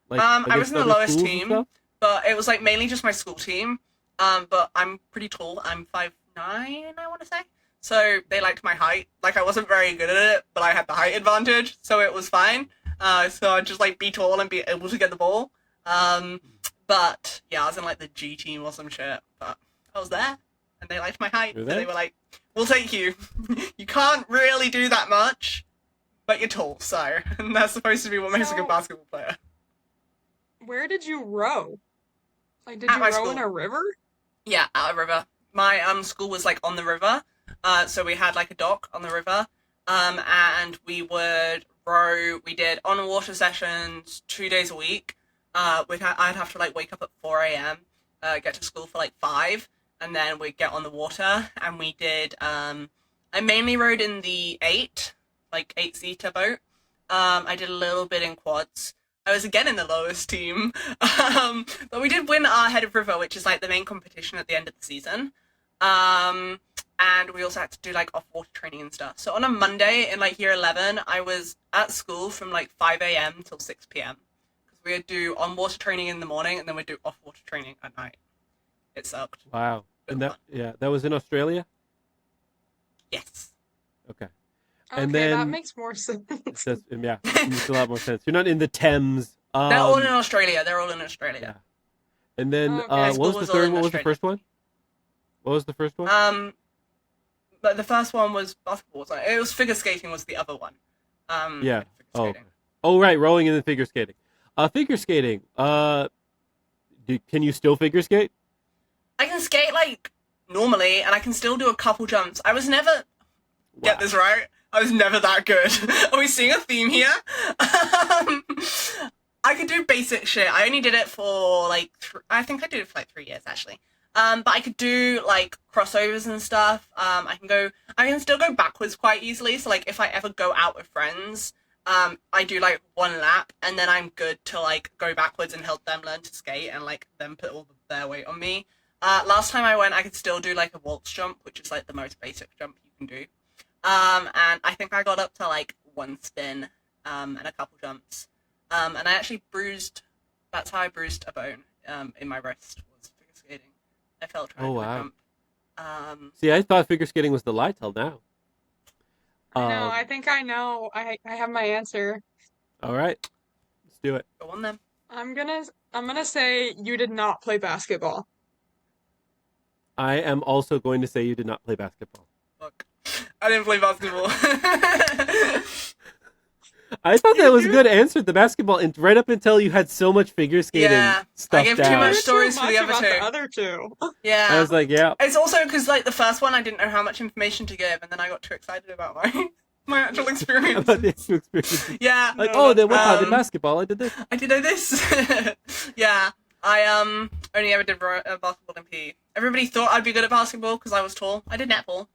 Like, I was against in the other lowest schools and team. stuff? But it was like mainly just my school team. But I'm pretty tall. I'm 5'9", I want to say. So they liked my height. Like I wasn't very good at it, but I had the height advantage, so it was fine. So I'd just like be tall and be able to get the ball. But yeah, I was in like the G team or some shit. But I was there. and they liked my height. Do So they? they were like, "We'll take you. You can't really do that much, but you're tall, so." And that's supposed to be what makes a good So, basketball player. where did you row? Like, did At you my row in school. a river? Yeah, at a river. My school was like on the river, so we had like a dock on the river, and we would row. We did on water sessions 2 days a week. I'd have to like wake up at 4 a.m., get to school for like 5, and then we'd get on the water, and we did. I mainly rowed in the 8-seater boat. I did a little bit in quads. I was again in the lowest team. But we did win our head of river, which is like the main competition at the end of the season. And we also had to do like off-water training and stuff. So on a Monday in like year 11, I was at school from like 5 a.m. till 6 p.m. Because we would do on-water training in the morning and then we'd do off-water training at night. It sucked. Wow. And that was in Australia? Yes. Okay. Okay, And that then makes more sense. yeah, it makes a lot more sense. You're not in the Thames. They're all in Australia. They're all in Australia. Yeah. And then Okay. what was the School was all third? in What was the Australia. first one? What was the first one? But the first one was basketball. So it was figure skating was the other one. Yeah. Figure Oh. skating. Oh, right, rowing and then figure skating. Figure skating. Can you still figure skate? I can skate like normally, and I can still do a couple jumps. I was never get Wow. this right. I was never that good. Are we seeing a theme here? I could do basic shit. I only did it for like I think I did it for like 3 years actually. But I could do like crossovers and stuff. I can still go backwards quite easily. So like if I ever go out with friends, I do like one lap and then I'm good to like go backwards and help them learn to skate and like them put all their weight on me. Last time I went, I could still do like a waltz jump, which is like the most basic jump you can do. And I think I got up to like one spin, and a couple jumps. And I actually that's how I bruised a bone, in my wrist was figure skating. I fell trying to do a jump. See, I thought figure skating was the lie till now. No, I think I know. I have my answer. All right, let's do it. Go on then. I'm gonna say you did not play basketball. I am also going to say you did not play basketball. Fuck. I didn't play basketball. I thought that was a good answer. The basketball, and right up until you had so much figure skating Yeah, stuff I gave too down. much There's stories too for the much other about two. the other two. Yeah. I was like, yeah. It's also because like the first one I didn't know how much information to give, and then I got too excited about my actual experience. About the actual experience. Yeah. Like, No, then one time I did um, basketball, I did this. I did know this. Yeah. I only ever did basketball in PE. Everybody thought I'd be good at basketball because I was tall. I did netball.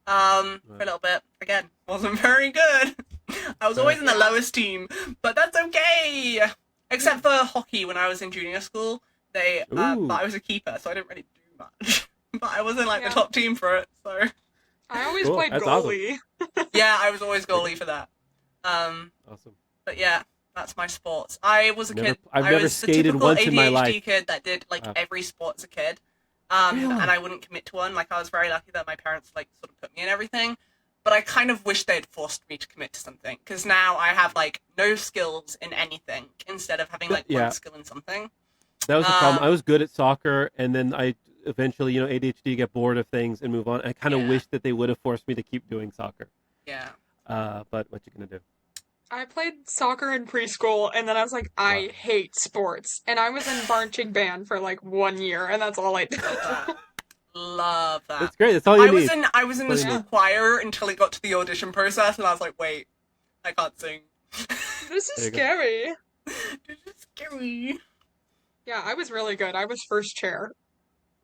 For a little bit. Again, wasn't very good. I was always in the lowest team, but that's okay. Except for hockey when I was in junior school. But I was a keeper, so I didn't really do much. But I was in like the Yeah. top team for it, so I always Cool, played that's awesome. goalie. yeah, I was always goalie for that. Awesome. But yeah, that's my sports. I was a kid. I've I never was the skated typical once ADHD in my life. kid that did like Wow. every sport as a kid. Really? And I wouldn't commit to one. Like I was very lucky that my parents like sort of put me in everything. But I kind of wish they'd forced me to commit to something because now I have like no skills in anything instead of having like Yeah. one skill in something. That was the problem. I was good at soccer, and then I eventually, ADHD, get bored of things and move on. I kind of Yeah. wish that they would have forced me to keep doing soccer. Yeah. But what you gonna do? I played soccer in preschool, and then I was like, I Wow. hate sports. And I was in marching band for like 1 year, and that's all I did. Love that. Love that. That's great. That's all you need. I was in the That's all school you choir until it got to the audition process, and I was like, wait, I can't sing. This There is you go. scary. This is scary. Yeah, I was really good. I was first chair.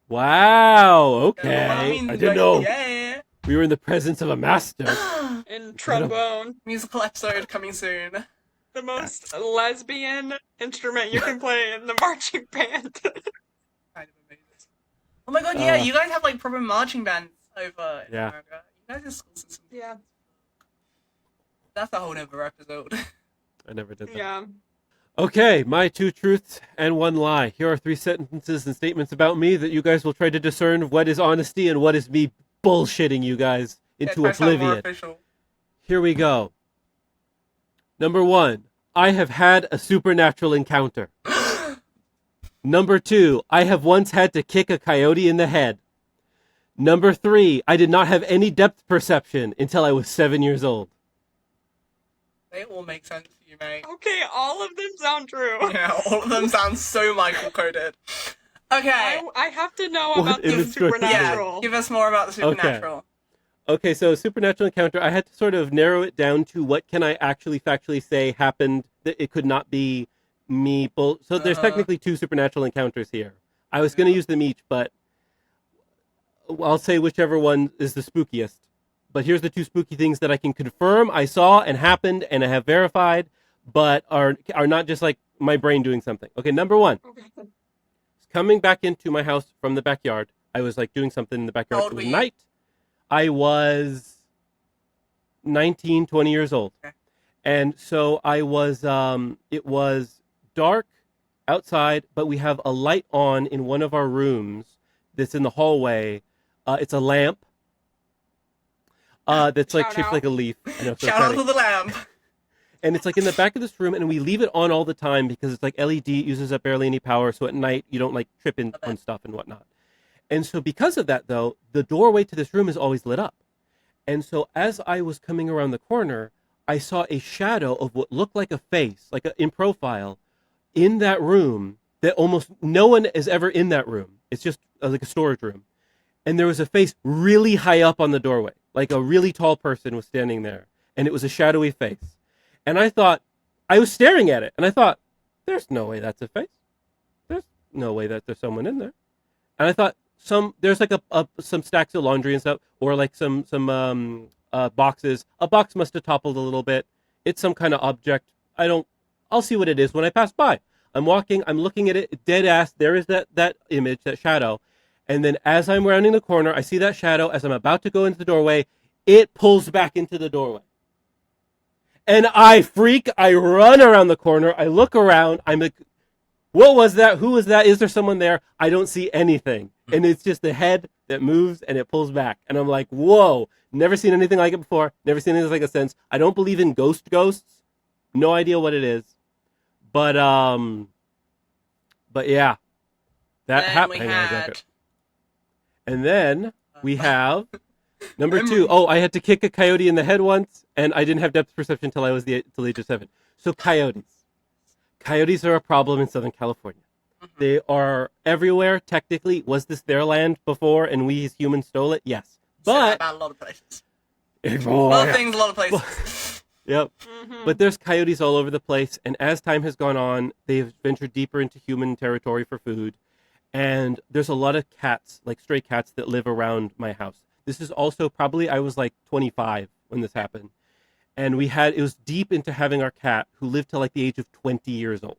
Wow. Okay. Well, I mean, didn't like, know. Yeah. We were in the presence of a master. In trombone. Musical episode coming soon. The most lesbian instrument you can play in the marching band. Kind of amazing. Oh my god, yeah, Uh, you guys have like proper marching bands over in Yeah. America. You guys' school system. Yeah. That's a whole other episode. I never did that. Yeah. Okay, my 2 truths and 1 lie. Here are 3 sentences and statements about me that you guys will try to discern what is honesty and what is me bullshitting you guys into Try to sound more oblivion. official. Here we go. Number 1, I have had a supernatural encounter. Number 2, I have once had to kick a coyote in the head. Number 3, I did not have any depth perception until I was 7 years old. They all make sense to you, mate. Okay, all of them sound true. Yeah, all of them sound so Michael coded. Okay. I have to know What about is the it story? supernatural. Yeah, give us more about the supernatural. Okay, so supernatural encounter, I had to sort of narrow it down to what can I actually factually say happened, that it could not be me. So there's technically 2 supernatural encounters here. I was going to use them each, but I'll say whichever one is the spookiest. But here's the 2 spooky things that I can confirm I saw and happened and I have verified, but are not just like my brain doing something. Okay, number 1. Okay. Coming back into my house from the backyard, I was like doing something in the backyard. It was night. I was 19, 20 years old. Okay. And so I was, it was dark outside, but we have a light on in one of our rooms that's in the hallway. It's a lamp that's like Shout shaped out. like a leaf. I know, so Shout out exciting. to the lamp. And it's like in the back of this room, and we leave it on all the time because it's like LED, it uses up barely any power, so at night you don't like trip on stuff and whatnot. And so because of that, though, the doorway to this room is always lit up. And so as I was coming around the corner, I saw a shadow of what looked like a face, like in profile, in that room that almost no one is ever in that room. It's just like a storage room. And there was a face really high up on the doorway, like a really tall person was standing there. And it was a shadowy face. And I thought, I was staring at it, and I thought, there's no way that's a face. There's no way that there's someone in there. And I thought, there's like some stacks of laundry and stuff, or like some boxes. A box must have toppled a little bit. It's some kind of object. I'll see what it is when I pass by. I'm walking, I'm looking at it, dead ass. There is that image, that shadow. And then as I'm rounding the corner, I see that shadow. As I'm about to go into the doorway, it pulls back into the doorway. And I freak. I run around the corner. I look around. I'm like, what was that? Who was that? Is there someone there? I don't see anything. And it's just the head that moves and it pulls back. And I'm like, whoa, never seen anything like it before. Never seen anything like it since. I don't believe in ghosts. No idea what it is. But yeah, that happened. And then we have number 2. Oh, I had to kick a coyote in the head once, and I didn't have depth perception until I was till the age of 7. So coyotes. Coyotes are a problem in Southern California. Mm-hmm. They are everywhere, technically. Was this their land before, and we as humans stole it? Yes. But about a lot of places. A lot of things, a lot of places. Yep. Mm-hmm. But there's coyotes all over the place, and as time has gone on, they've ventured deeper into human territory for food. And there's a lot of cats, like stray cats, that live around my house. This is also probably, I was like 25 when this happened. And it was deep into having our cat, who lived till like the age of 20 years old.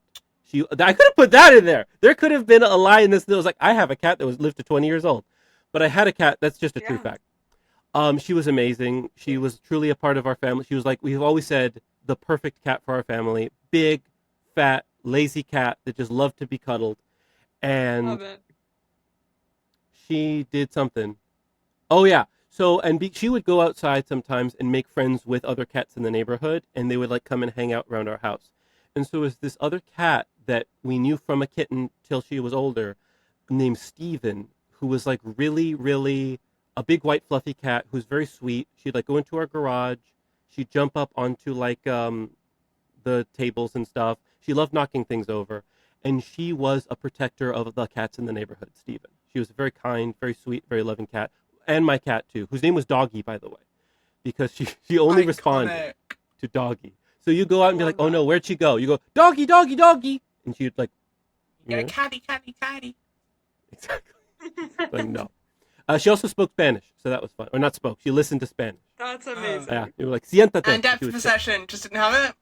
I could have put that in there. There could have been a lie in this that was like, I have a cat that lived to 20 years old. But I had a cat, that's just a true fact. She was amazing. She was truly a part of our family. She was like, we've always said, the perfect cat for our family. Big, fat, lazy cat that just loved to be cuddled. And Love it. She did something. Oh, yeah. So, she would go outside sometimes and make friends with other cats in the neighborhood, and they would like come and hang out around our house. And so it was this other cat that we knew from a kitten till she was older, named Steven, who was like really, really a big white fluffy cat who's very sweet. She'd like go into our garage. She'd jump up onto like the tables and stuff. She loved knocking things over. And she was a protector of the cats in the neighborhood, Steven. She was a very kind, very sweet, very loving cat. And my cat, too, whose name was Doggy, by the way, because she only responded to Doggy. So you go out and be like, oh, no, where'd she go? You go, Doggy, Doggy, Doggy. And she'd like... Yeah, catty, catty, catty. Exactly. Like, no. She also spoke Spanish, so that was fun. Or not spoke, she listened to Spanish. That's amazing. Yeah, you were like, siéntate. And depth perception, just didn't have it.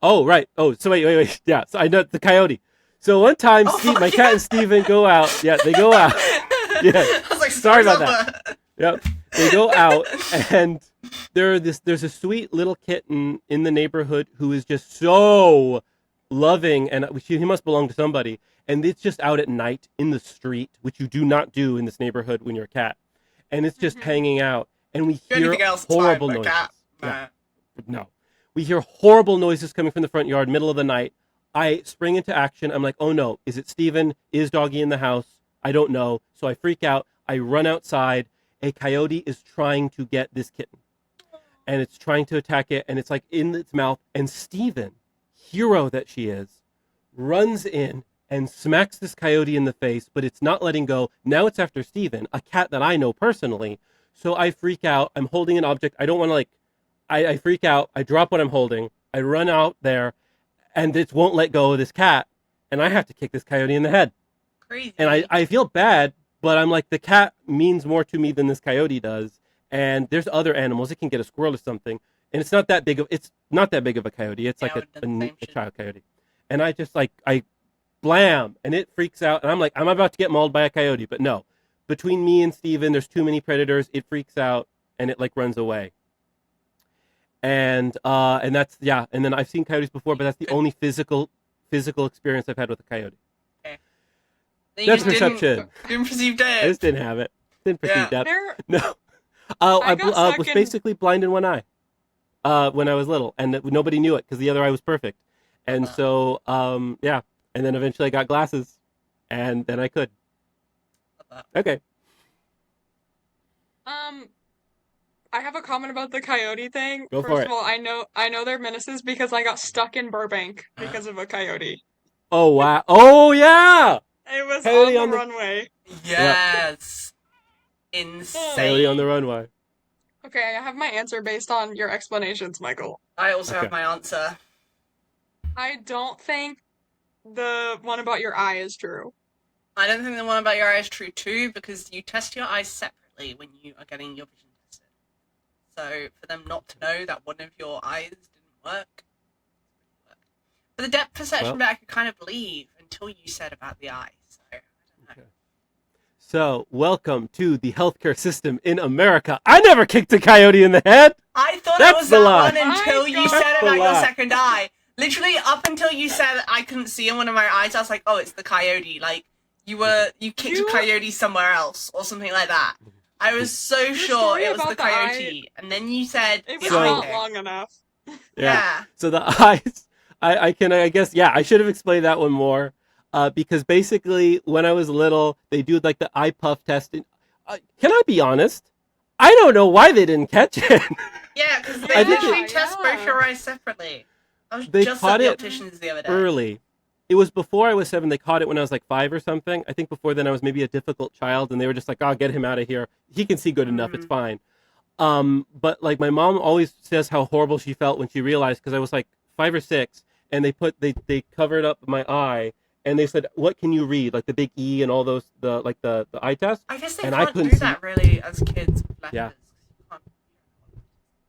Oh, right. Oh, so wait. Yeah, so I know the coyote. So one time, my cat and Steven go out. Yeah, they go out. Yeah. I was like, sorry about that. Yep. They go out, and there's a sweet little kitten in the neighborhood who is just so loving, and he must belong to somebody. And it's just out at night in the street, which you do not do in this neighborhood when you're a cat. And it's just hanging out, and we hear horrible noises. Yeah. No. We hear horrible noises coming from the front yard, middle of the night. I spring into action. I'm like, oh no, is it Steven? Is Doggy in the house? I don't know. So I freak out. I run outside. A coyote is trying to get this kitten, and it's trying to attack it, and it's like in its mouth. And Steven, hero that she is, runs in and smacks this coyote in the face, but it's not letting go. Now it's after Steven, a cat that I know personally. So I freak out. I'm holding an object. I don't want to I freak out. I drop what I'm holding. I run out there, and it won't let go of this cat, and I have to kick this coyote in the head. Crazy. And I feel bad, but I'm like, the cat means more to me than this coyote does. And there's other animals. It can get a squirrel or something, and it's not that big of a coyote. It's like a child coyote. And I just I blam, and it freaks out, and I'm like, I'm about to get mauled by a coyote, but no. Between me and Steven, there's too many predators. It freaks out, and it runs away. And that's, yeah. And then I've seen coyotes before, but that's the only physical experience I've had with a coyote. Okay. That's perception. Didn't perceive depth. I just didn't have it. Didn't perceive depth. There, No. I was basically blind in one eye when I was little, and nobody knew it because the other eye was perfect. And so, yeah. And then eventually I got glasses, and then I could. Okay. I have a comment about the coyote thing. Go for First it. of all, I know they're menaces because I got stuck in Burbank because of a coyote. Oh, wow. Oh, yeah! It was Coyote on on the the- runway. Yes. Insane. Coyote on the runway. Okay, I have my answer based on your explanations, Michael. I also Okay. have my answer. I don't think the one about your eye is true. I don't think the one about your eye is true too, because you test your eyes separately when you are getting your vision tested. So for them not to know that one of your eyes didn't work. But the depth perception bit I could kind of believe until you said about the eye. So I don't know. Okay. So, welcome to the healthcare system in America. I never kicked a coyote in the head. I thought That's it was the that lie. one until you That's said the about your lie. second eye. Literally up until you said I couldn't see in one of my eyes, I was like, oh, it's the coyote. Like you kicked a coyote somewhere else or something like that. I was so sure story it was the about the eye- coyote, and then you said It the was So- eye not thing. long enough. Yeah. So the eyes, I guess, yeah, I should have explained that one more. Because basically, when I was little, they do like the eye puff test. And, can I be honest? I don't know why they didn't catch it. Yeah, because I they think literally it- test yeah. both your eyes separately. I was They just caught at the it opticians the other day. Early. It was before I was 7. They caught it when I was like 5 or something. I think before then I was maybe a difficult child, and they were just like, "Oh, get him out of here. He can see good enough. It's fine." But like my mom always says how horrible she felt when she realized, because I was like 5 or 6, and they covered up my eye, and they said, "What can you read?" Like the big E and all those the eye test. I guess they And I can't couldn't do see- that really as kids with letters. Yeah. You can't-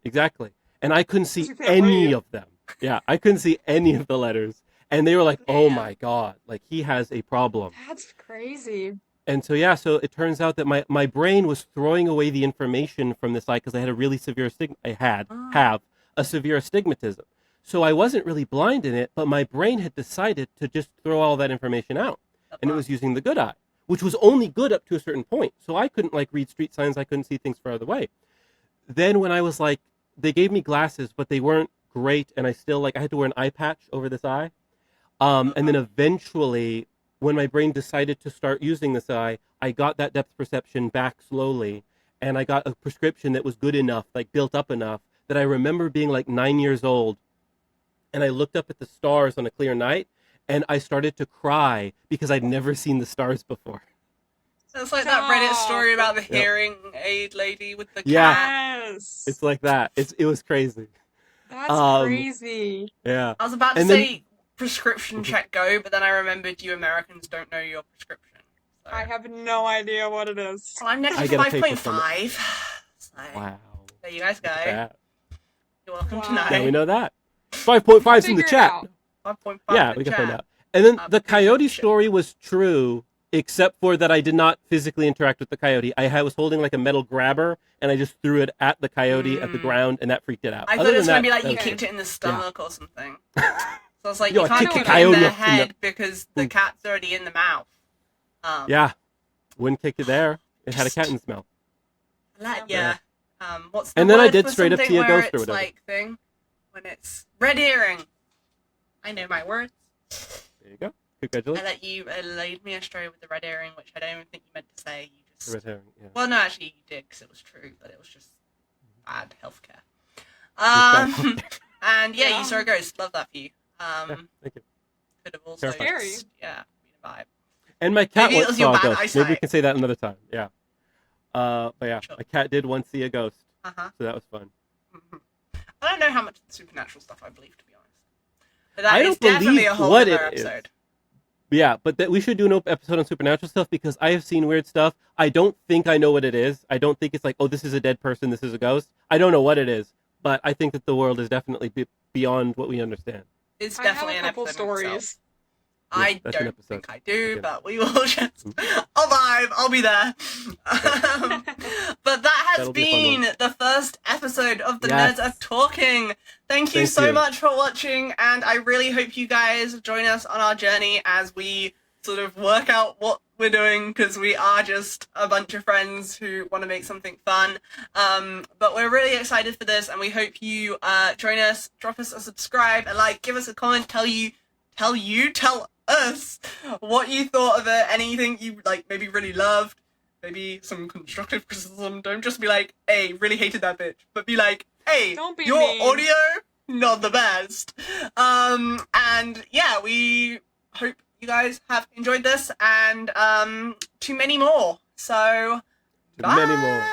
Exactly. And I couldn't see You can't any read. of them. Yeah, I couldn't see any of the letters. And they were like, "Oh Yeah. my God, like he has a problem." That's crazy. And so, yeah, so it turns out that my brain was throwing away the information from this eye because I had a really severe have a severe astigmatism. So I wasn't really blind in it, but my brain had decided to just throw all that information out. And it was using the good eye, which was only good up to a certain point. So I couldn't like read street signs. I couldn't see things farther away. Then when I was like, they gave me glasses, but they weren't great. And I still I had to wear an eye patch over this eye. And then eventually, when my brain decided to start using this eye, I got that depth perception back slowly. And I got a prescription that was good enough, like built up enough, that I remember being like 9 years old. And I looked up at the stars on a clear night, and I started to cry because I'd never seen the stars before. It's like that Reddit story about the Yep. hearing aid lady with the Yeah. cat. Yes. It's like that. It was crazy. That's crazy. Yeah. I was about to And then- say prescription check go, but then I remembered you Americans don't know your prescription. So. I have no idea what it is. Well, I'm I negative get a paper from 5.5. So Wow. there you guys go. Yeah. You're welcome to Wow. know. Yeah, we know that. 5.5's in the Figure it chat. out. 5.5 Yeah, in we the can find chat. out. And then the Please coyote share. story was true, except for that I did not physically interact with the coyote. Was holding like a metal grabber, and I just threw it at the coyote at the ground, and that freaked it out. I Other thought it was than going to be that, like you that was kicked it in the stomach or something. So I was like, Yo, you I can't kicked kick the it in coyote their up in the- head because the cat's already in the mouth. Yeah, wouldn't kick it there. It had a cat in its mouth. Yeah. What's the And then I word did for straight up something see a where ghost or it's whatever. like thing? When it's red earring. I know my words. There you go. I Congratulations. let you laid me astray with the red earring, which I don't even think you meant to say. You honest. red herring. Yeah. Well, no, actually, you did, because it was true, but it was just bad healthcare. bad And yeah, Yeah. you saw a ghost. Love that for you. Yeah, thank you. Could have also Terrifying. just, been a vibe. And my cat Maybe it once was your saw a bad ghost. Maybe we eyesight. can say that another time. Yeah. But yeah, Sure. my cat did once see a ghost, Uh-huh. so that was fun. I don't know how much of the supernatural stuff I believe, to be honest. But that I is don't definitely believe a whole what other it is. episode. Yeah, but we should do an episode on supernatural stuff because I have seen weird stuff. I don't think I know what it is. I don't think it's like, oh, this is a dead person, this is a ghost. I don't know what it is, but I think that the world is definitely beyond what we understand. It's I have definitely a an couple episode in itself. stories. I that's an don't episode. think I do, Okay. but we will just. I'll vibe. I'll be there. But that has That'll be a fun been the first episode of the Nerds Nerds Are Talking. Thank you Thank so you. much for watching, and I really hope you guys join us on our journey as we sort of work out what we're doing, because we are just a bunch of friends who want to make something fun. But we're really excited for this, and we hope you join us. Drop us a subscribe, a like, give us a comment, tell us what you thought of it, anything you like maybe really loved, maybe some constructive criticism. Don't just be like, hey, really hated that bitch, but be like, hey, Don't be your mean. audio not the best. And yeah, we hope you guys have enjoyed this, and to many more. So Many more.